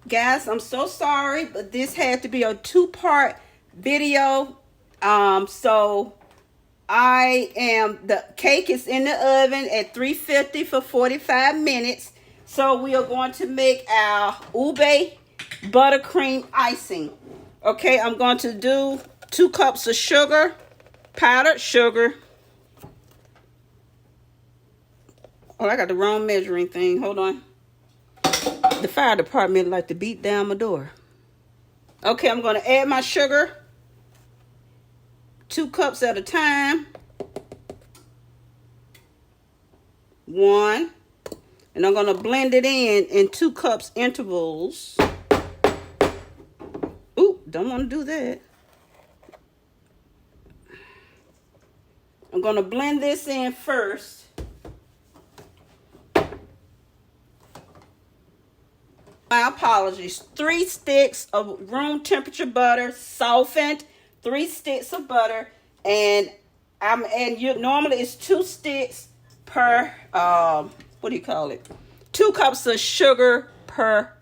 Guys, I'm so sorry, but this had to be a two-part video. So the cake is in the oven at 350 for 45 minutes. So we are going to make our UBE Buttercream Icing. Okay, I'm going to do 2 cups of sugar, powdered sugar. Oh, I got the wrong measuring thing. Hold on. The fire department like to beat down my door. Okay, I'm going to add my sugar. 2 cups at a time. 1. And I'm going to blend it in 2 cups intervals. Ooh, don't want to do that. I'm going to blend this in first. My apologies. 3 sticks of room temperature butter, softened. 3 sticks of butter, and normally it's 2 sticks per what do you call it? 2 cups of sugar per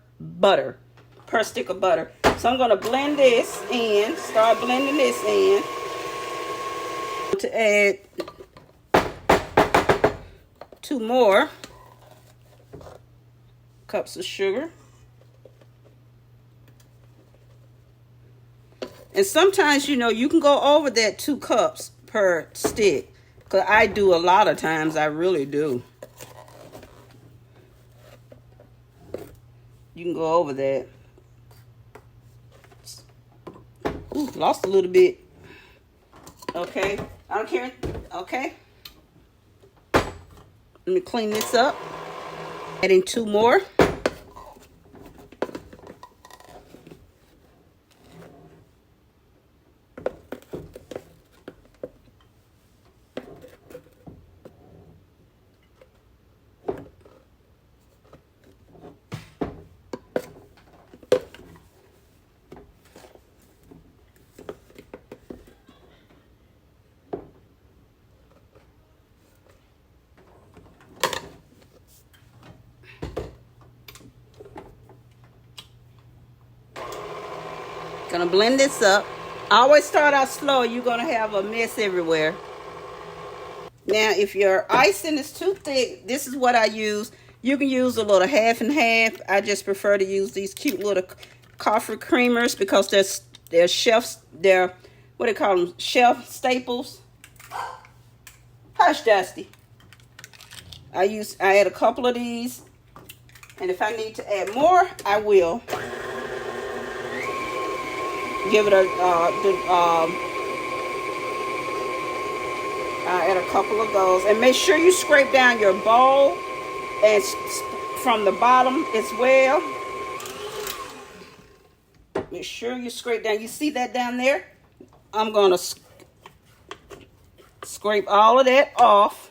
stick of butter. So I'm gonna blend this in. Start blending this in. To add 2 more cups of sugar. And sometimes, you can go over that 2 cups per stick. Because I do a lot of times. I really do. You can go over that. Ooh, lost a little bit. Okay. I don't care. Okay. Let me clean this up. Adding 2 more. Gonna blend this up. I always start out slow. You're gonna have a mess everywhere. Now, if your icing is too thick, this is what I use. You can use a little half and half. I just prefer to use these cute little coffee creamers because they're chefs. They're, what do they call them? Shelf staples. Hush, Dusty. I add a couple of these, and if I need to add more, I will. Give it I add a couple of those, and make sure you scrape down your bowl and from the bottom as well. Make sure you scrape down. You see that down there? I'm gonna scrape all of that off,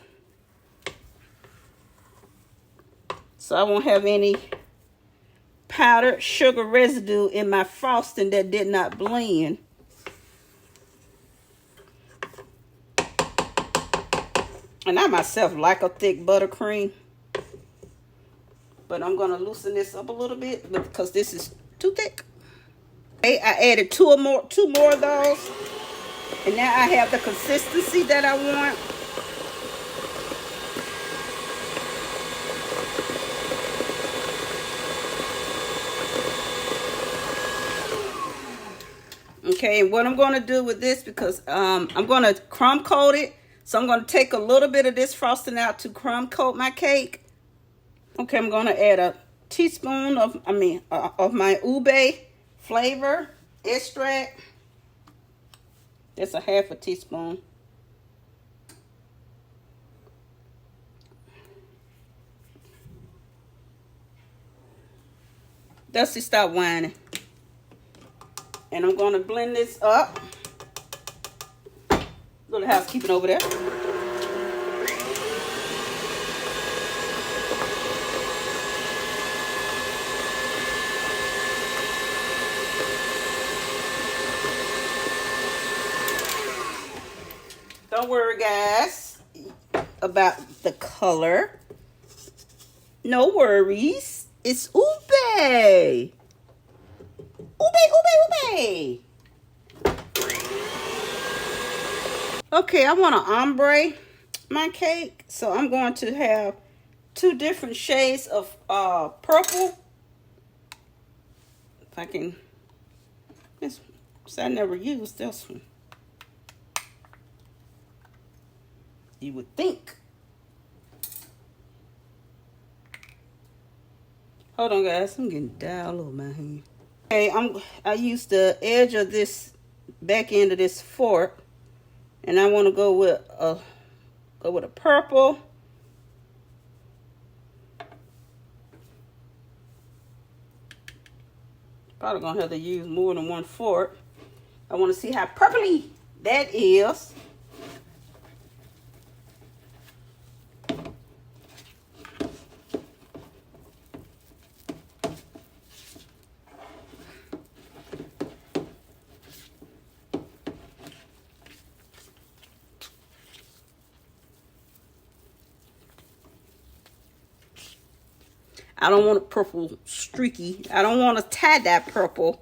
so I won't have any powdered sugar residue in my frosting that did not blend. And I myself like a thick buttercream, but I'm gonna loosen this up a little bit because this is too thick. Okay, I added 2 more of those, and now I have the consistency that I want. Okay, and what I'm going to do with this, because I'm going to crumb coat it. So I'm going to take a little bit of this frosting out to crumb coat my cake. Okay, I'm going to add a teaspoon of my UBE flavor extract. That's a half a teaspoon. Dusty, stop whining. And I'm going to blend this up. Little housekeeping over there. Don't worry, guys, about the color. No worries. It's UBE. Ube. Okay, I want to ombre my cake, so I'm going to have two different shades of purple. If I can, this, I never used this one. You would think. Hold on, guys. I'm getting dye all over my hand. Okay, I used the edge of this back end of this fork, and I want to go with a purple. Probably gonna have to use more than one fork. I want to see how purpley that is. I don't want a purple streaky. I don't want a tie-dye purple.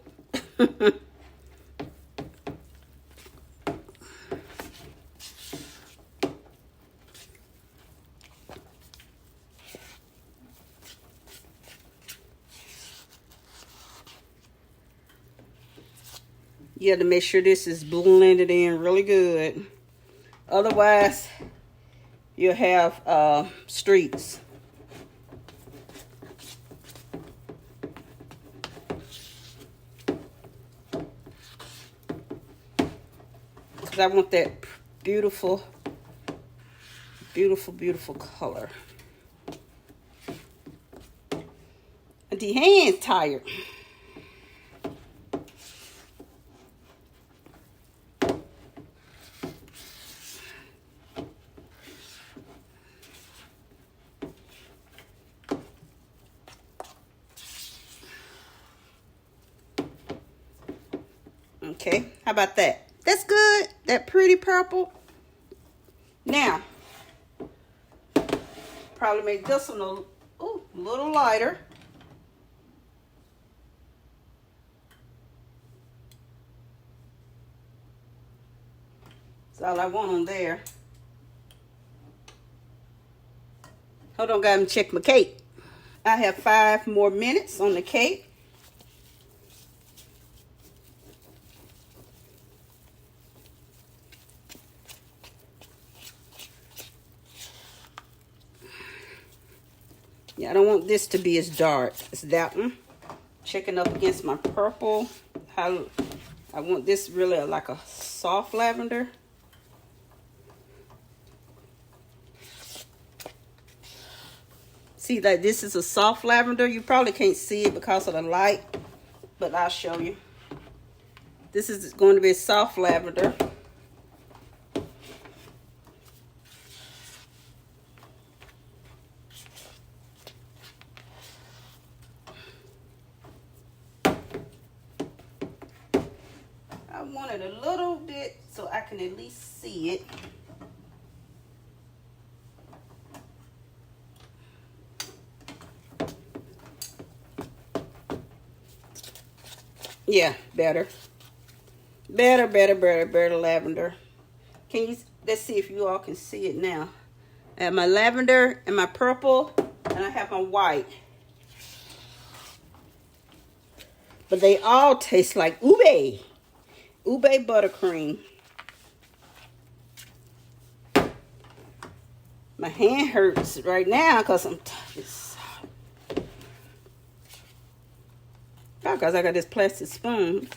You have to make sure this is blended in really good. Otherwise, you'll have streaks. Because I want that beautiful, beautiful, beautiful color. And the hand's tired. Okay, how about that? That's good. That pretty purple. Now, probably make this one a little lighter. That's all I want on there. Hold on, guys, and check my cake. I have 5 more minutes on the cake. Yeah, I don't want this to be as dark as that one. Checking up against my purple. I want this really like a soft lavender. See, like this is a soft lavender. You probably can't see it because of the light, but I'll show you. This is going to be a soft lavender. I want it a little bit so I can at least see it. Yeah, better lavender. Can you, let's see if you all can see it now. I have my lavender and my purple, and I have my white. But they all taste like UBE Buttercream. My hand hurts right now because I'm tired. Because I got this plastic spoon.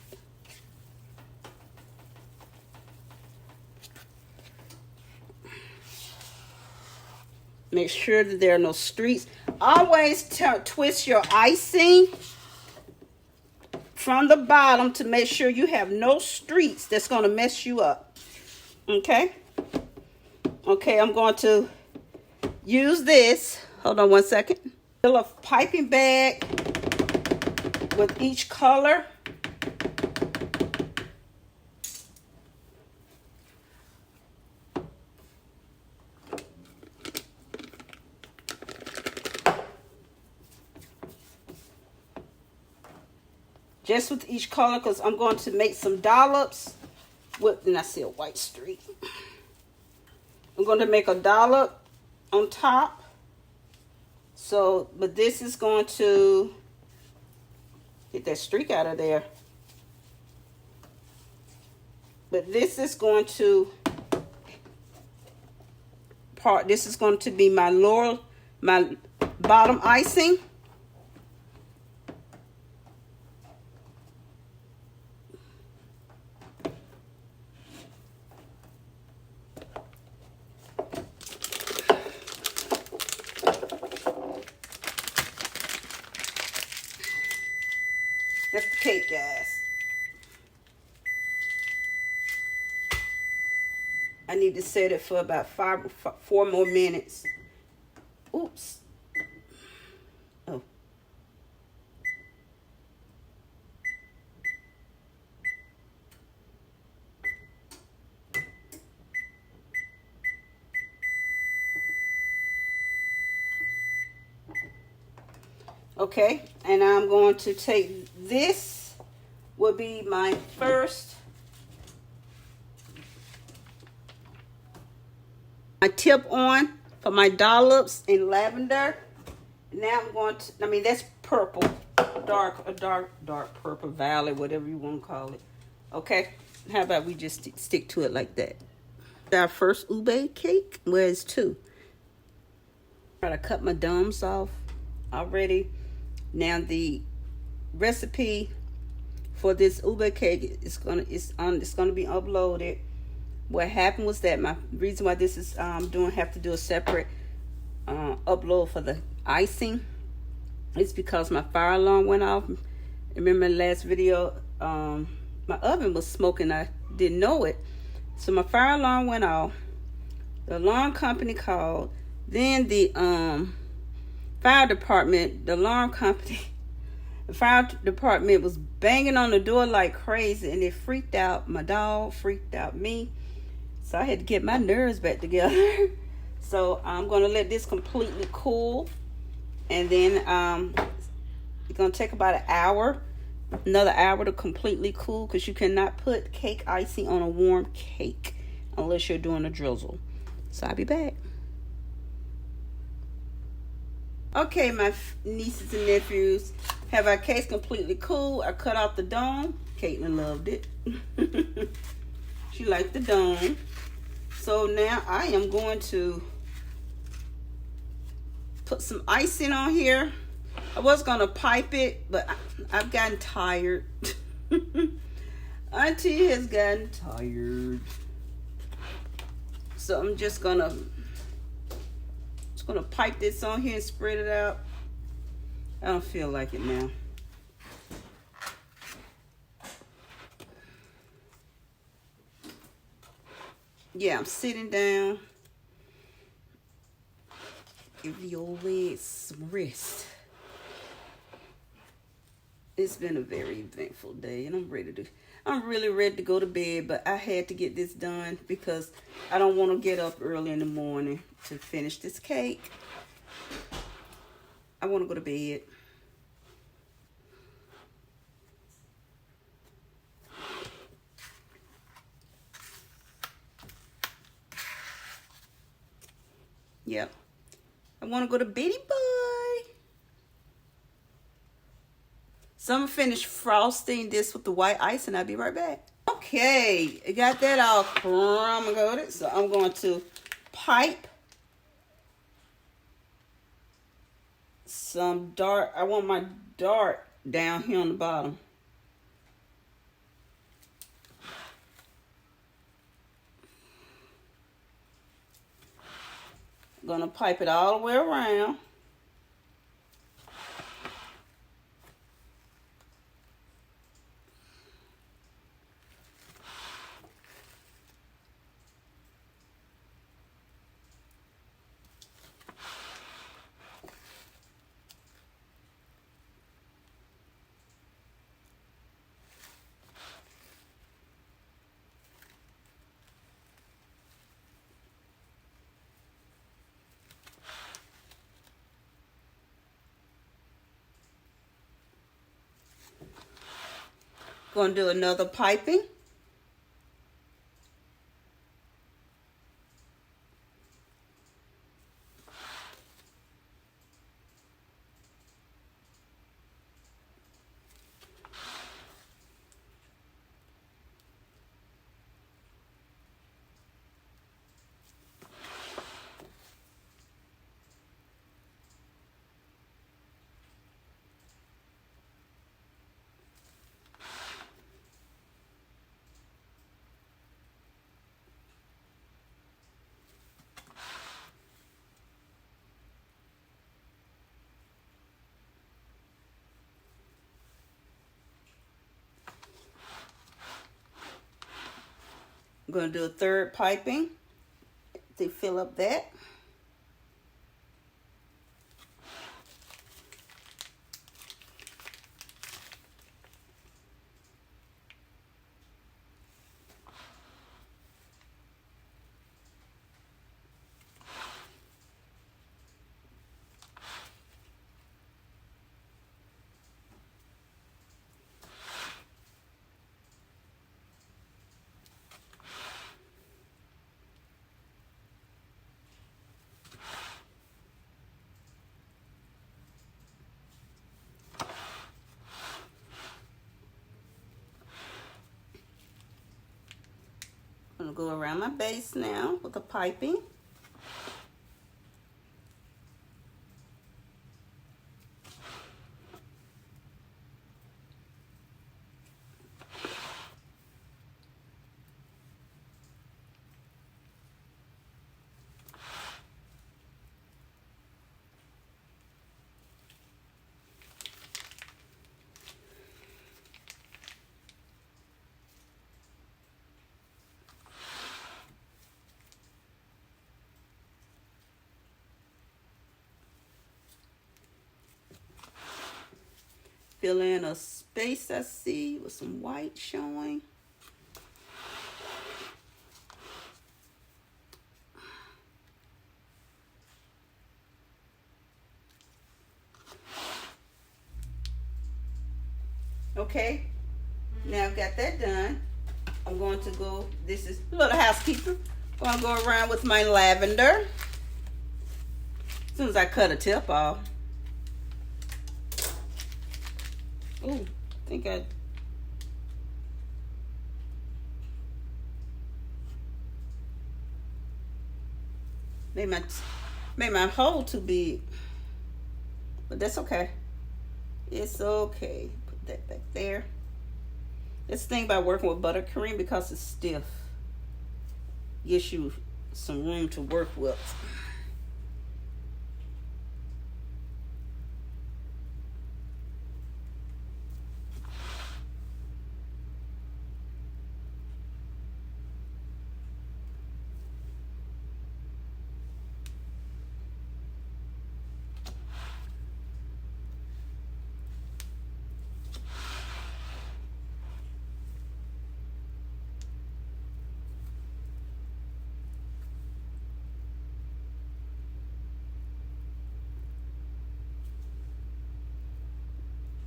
Make sure that there are no streaks. Always twist your icing from the bottom to make sure you have no streaks that's going to mess you up. Okay? Okay, I'm going to use this. Hold on one second. Fill a piping bag with each color. just with each color, because I'm going to make some dollops with, and I see a white streak. I'm going to make a dollop on top. So, but this is going to get that streak out of there. But this is going to this is going to be my bottom icing. That's the cake, guys. I need to set it for about 4 more minutes. Oops. Oh. Okay, and I'm going to take this, will be my first, my tip on for my dollops in lavender. Now I'm going to, I mean, that's purple, dark purple violet, whatever you want to call it. Okay, how about we just stick to it like that. Our first ube cake, well, it's 2. Try to cut my domes off already. Now the recipe for this ube cake is gonna be uploaded. What happened was that my reason why this is have to do a separate upload for the icing is because my fire alarm went off. Remember in the last video, my oven was smoking. I didn't know it, so my fire alarm went off. The alarm company called. Then the fire department, the alarm company, the fire department was banging on the door like crazy, and it freaked out my dog, freaked out me. So I had to get my nerves back together. So I'm gonna let this completely cool, and then it's gonna take about an hour, another hour to completely cool, because you cannot put cake icing on a warm cake unless you're doing a drizzle. So I'll be back. Okay, my nieces and nephews, have our cakes completely cool. I cut out the dome. Caitlin loved it. She liked the dome. So now I am going to put some icing on here. I was going to pipe it, but I've gotten tired. Auntie has gotten tired. So I'm just going to pipe this on here and spread it out. I don't feel like it now. Yeah, I'm sitting down. Give your legs some rest. It's been a very eventful day, and I'm really ready to go to bed, but I had to get this done because I don't want to get up early in the morning to finish this cake. I want to go to bed. Yep. I want to go to bed, boy. So I'm going to finish frosting this with the white ice, and I'll be right back. Okay, I got that all crumb-coated, so I'm going to pipe some dark. I want my dark down here on the bottom. I'm going to pipe it all the way around. Going to do another piping. I'm going to do a third piping to fill up that. I'm going to go around my base now with the piping. Fill in a space I see with some white showing. Okay, now I've got that done. I'm going to go, this is a little housekeeping. I'm going to go around with my lavender. As soon as I cut a tip off. Ooh, I think I made my hole too big, but that's okay. It's okay. Put that back there. This thing about working with buttercream, because it's stiff, gives you some room to work with.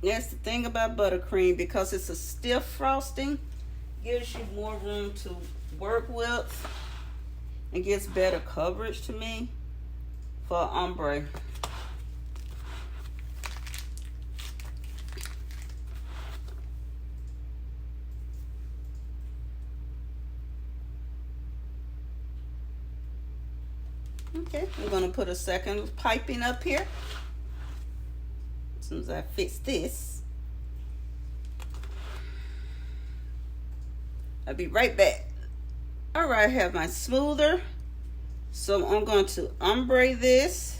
That's the thing about buttercream, because it's a stiff frosting, gives you more room to work with and gives better coverage to me for ombre. Okay, I'm going to put a second piping up here. As soon as I fix this, I'll be right back. All right, I have my smoother, so I'm going to ombre this.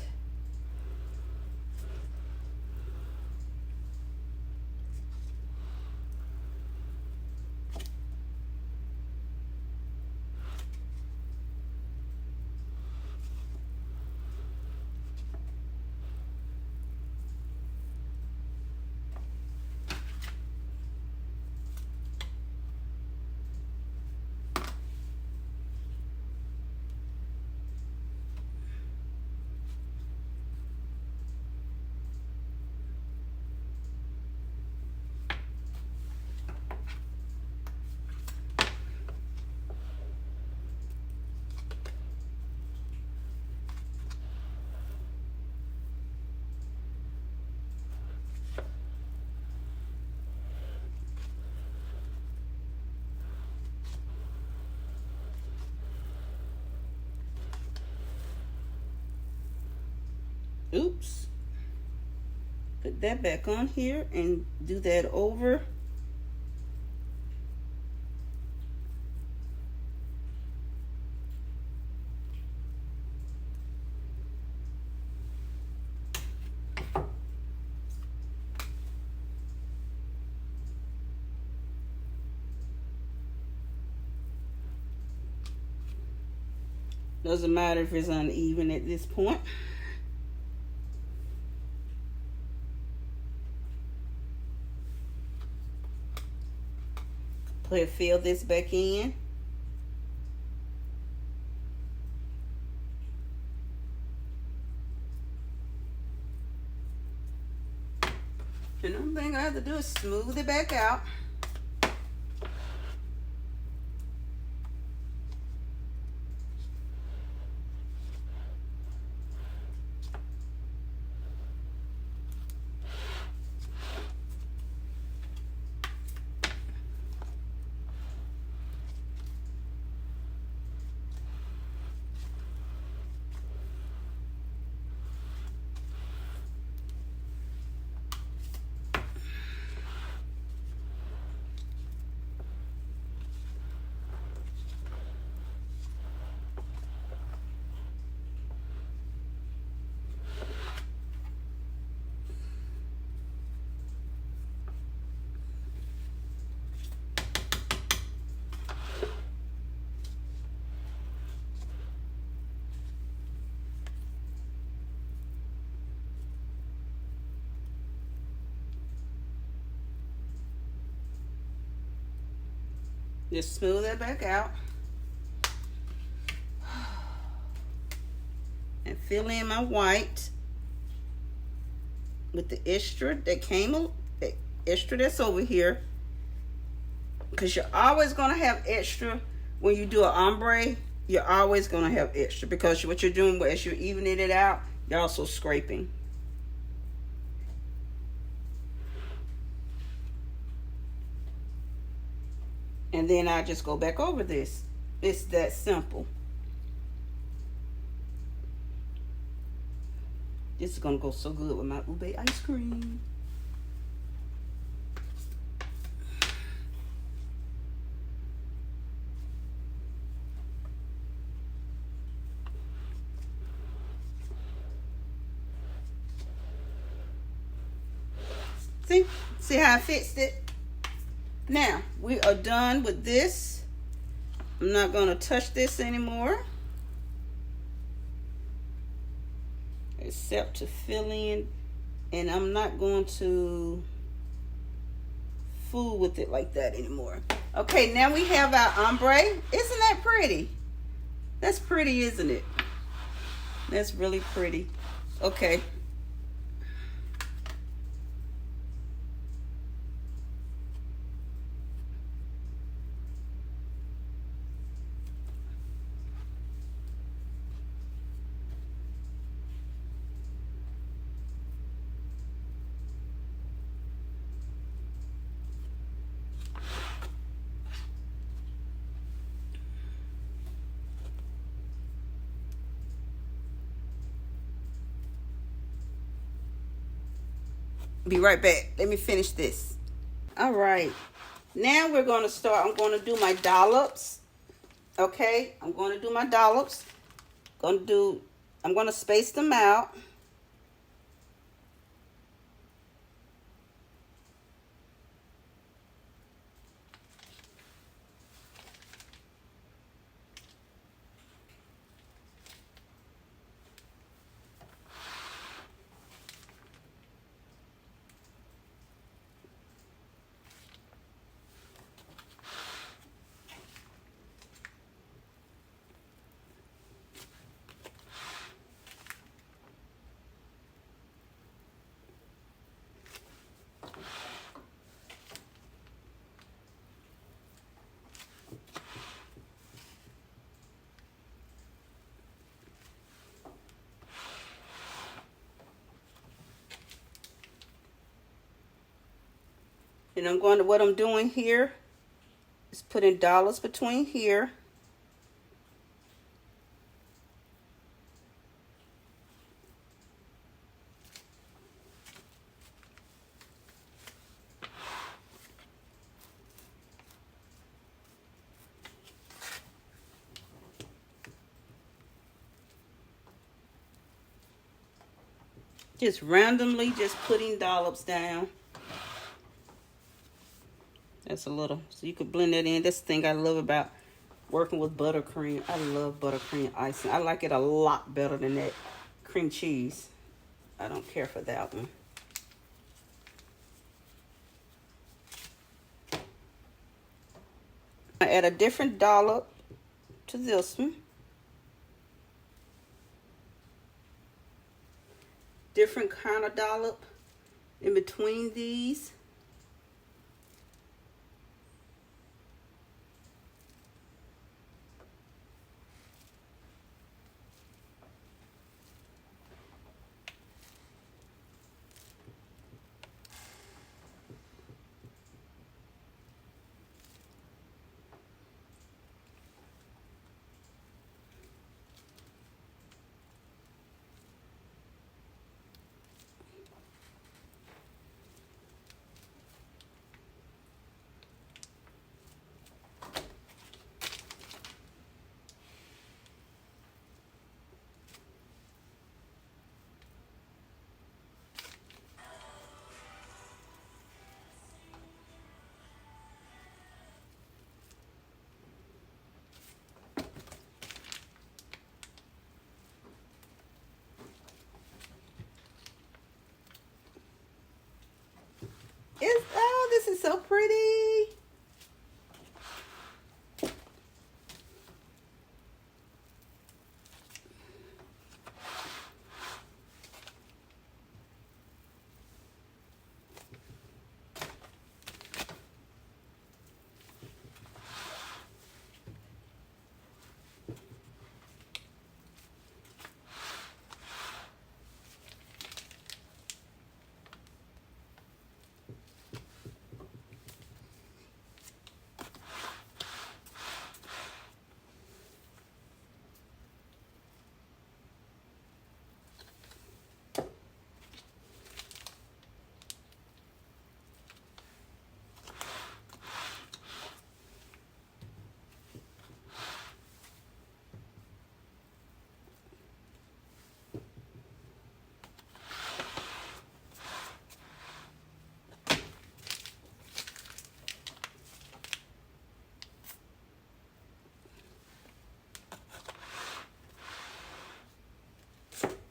Oops. Put that back on here and do that over. Doesn't matter if it's uneven at this point. Fill this back in. And the only thing I have to do is smooth it back out. Just smooth that back out. And fill in my white with the extra that came, the extra that's over here. Because you're always going to have extra when you do an ombre. You're always going to have extra because what you're doing as you're evening it out, you're also scraping. And then I just go back over this. It's that simple. This is gonna go so good with my ube ice cream. See how I fixed it? Now, we are done with this. I'm not going to touch this anymore. Except to fill in. And I'm not going to fool with it like that anymore. Okay, now we have our ombre. Isn't that pretty? That's pretty, isn't it? That's really pretty. Okay. Be right back. Let me finish this. All right. Now we're going to start. I'm going to do my dollops. Okay. I'm going to do my dollops. I'm going to space them out. And what I'm doing here is putting dollars between here. Just randomly just putting dollops down. That's a little, so you could blend it in. That's the thing I love about working with buttercream. I love buttercream icing. I like it a lot better than that cream cheese. I don't care for that one. I add a different dollop to this one. Different kind of dollop in between these. Oh, this is so pretty.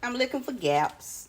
I'm looking for gaps.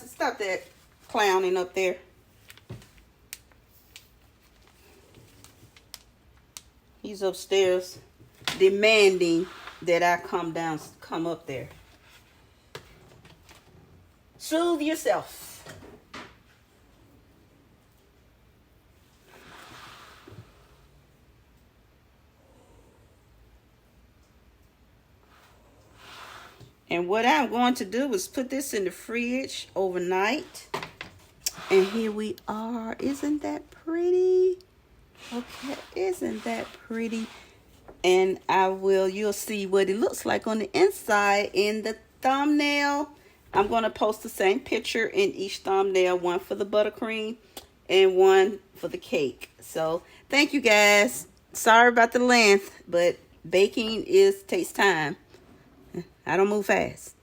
Stop that clowning up there. He's upstairs demanding that I come up there. Soothe yourself. And what I'm going to do is put this in the fridge overnight. And here we are. Isn't that pretty? Okay, isn't that pretty? And you'll see what it looks like on the inside in the thumbnail. I'm going to post the same picture in each thumbnail, one for the buttercream and one for the cake. So thank you guys. Sorry about the length, but baking takes time. I don't move fast.